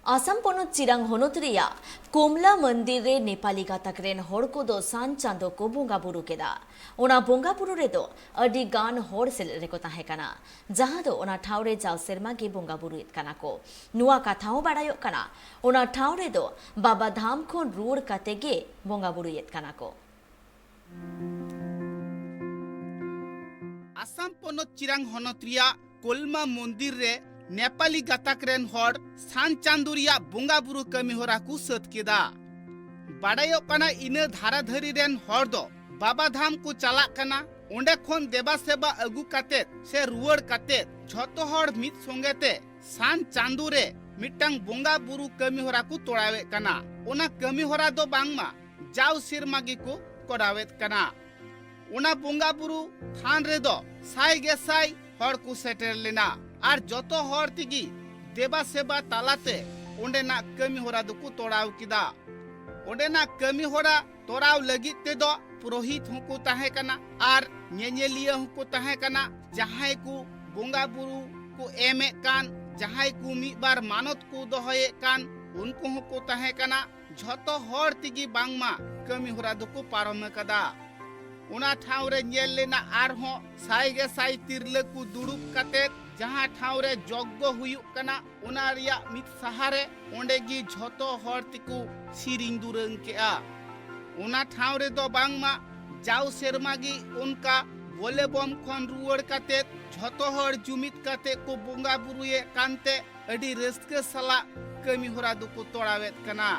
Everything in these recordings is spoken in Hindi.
आसाम पनत चिरां हनत रेया कोमला मंदिर रे नेपाली गातक रेन हड़ को दो सान चांदो को बोंगा बुरु केदा ओना बोंगा बुरु रे दो अडी गान हड़ सेल रे को ताहे कना जहां दो ओना ठाव रे जाव सेरमा गे बोंगा बुरु इत कना को नुआ कथाओ बाड़ायो कना ओना ठाव रे दो बाबा धाम खोन रूड़ कते गे बोंगा बुरु इत कना को आसाम पनत चिरां हनत रेया कोलमा मंदिर रे नेपाली गातक रेन हड़ सान चांदुरिया बोंगा बुरु कमी होरा को सत केदा बाड़ायो कना इना धारा धरी रेन हड़ दो बाबा धाम को चला कना ओंडे खोन देबा सेबा अगु काते से रुवड़ काते झोतो हड़ मित संगेते सान चांदू रे मिटंग बोंगा बुरु कमी होरा को तोड़ावे कना ओना कमी होरा दो बांगमा जाव सिरमागी को कोडावेत कना ओना बोंगा बुरु थान रे दो साई गे साई हड़ को सेटर लेना और जतो हर तिगी देबा सेबा तालाते ओंडे ना कमी होरा दुकु तोड़ाव किदा ओंडे ना कमी होरा तोड़ाव लगित ते दो पुरोहित हुको ताहे कना और नेनेलिया हुको ताहे कना जहाय को बोंगा बुरु को एमे कान जहाय को मी बार मानत को दोहये कान उनको हुको ताहे कना जतो हर तिगी बांगमा कमी होरा दुकु पारम कदा उना ठाव रे नेल लेना आर हो साई गे साई तिरले को दुड़ुब काते जहां ठाव रे जग्गो हुयुक कना उना रिया मित सहारे ओंडे गी झोतो हर तिकु सिरिंग दुरंग के आ उना ठाव रे दो बांगमा जाव सेरमागी उनका बोले बम खन रुवड़ काते झोतो हर जुमित काते को बोंगा बुरुए कांते अडी रस्के सला कमी होरा दुकु तोड़ावेत कना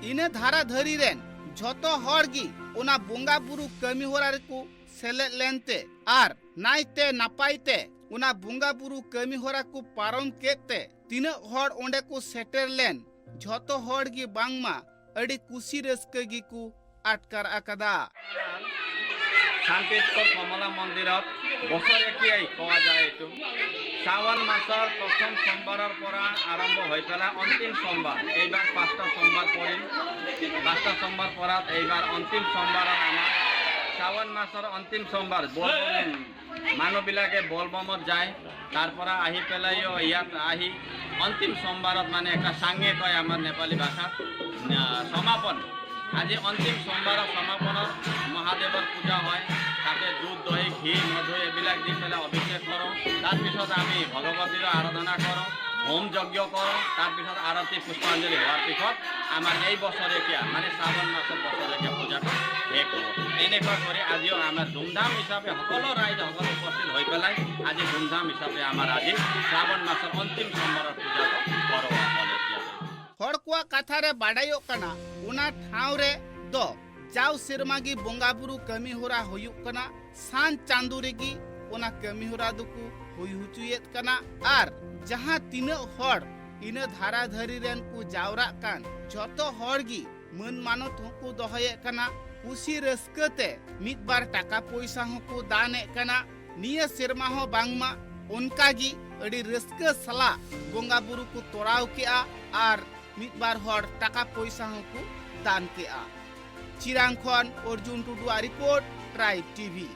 इने धारा धरी रेन झोतो हर गी उना बोंगा बुरु कमी होरा रे को सेले लेनते आर नाइते नापाइते उना बोंगा बुरु कमी होरा को पारम केते तीन हड़ ओंडे को सेटर लेन झोतो हड़ गी बांगमा अडी कुसी रस्के गी को आटकार आकादा शांतिस्वर कमला मंदिर बছর একিয়াই কোয়া যায় এটু শ্রাবণ মাসের প্রথম সোমবারের পরা আরম্ভ হয়ে পেলা অন্তিম সোমবার এইবার 5টা সোমবার পড়িল 5টা সোমবার পরাত এইবার অন্তিম সোমবার আমার শ্রাবণ মাসের অন্তিম সোমবার বলবম মানুহবিলাকে বলবমত যায় তারপরা আহি পেলাইও ইয়াত আহি অন্তিম সোমবারত মানে একটা সাঙ্গে কয় আমার নেপালি ভাষা সমাপন আজি অন্তিম সোমবার সমাপনৰ মহাদেৱৰ পূজা হয় তাতে দুধ দহি ঘি মধু এইবিলাক দি পেলাই অভিষেক কৰোঁ তাৰপিছত আমি ভগৱতীৰ আৰাধনা কৰোঁ হোম যজ্ঞ কৰোঁ তাৰপিছত আৰতি পুষ্পাঞ্জলি হোৱাৰ পিছত আমাৰ এই বছৰেকীয়া মানে শ্ৰাবণ মাসৰ বছৰেকীয়া পূজাটো শেষ হ'ব এনেকুৱা কৰি আজিও আমাৰ ধুমধাম হিচাপে সকলো ৰাইজ সকলো উপস্থিত হৈ পেলাই আজি ধুমধাম হিচাপে আমাৰ আজি শ্ৰাবণ মাসৰ অন্তিম সোমবাৰৰ পূজাটো কৰোৱা হ'ল এতিয়া हड़ को कथा रे बाड़ायो कना उना ठाव रे दो जाव सिरमागी बोंगा बुरु कमी होरा होयुक कना सान चांदुरी गी उना कमी होरा दुकु हुई हुचुयेत कना आर जहां तीन हड़ इन धारा धरी रेन को जावरा कान जतो हड़ गी मन मानत को दोहये कना उसी रस्कते मित बार टाका पैसा को दाने कना निये सिरमा हो बांगमा उनका गी अडी रस्क सला बोंगा बुरु को तोड़ाव के आर मित बार हड़ टाका पैसा को दान के चिरां खन अर्जुन टुडुआ रिपोर्ट ट्राइब टीवी।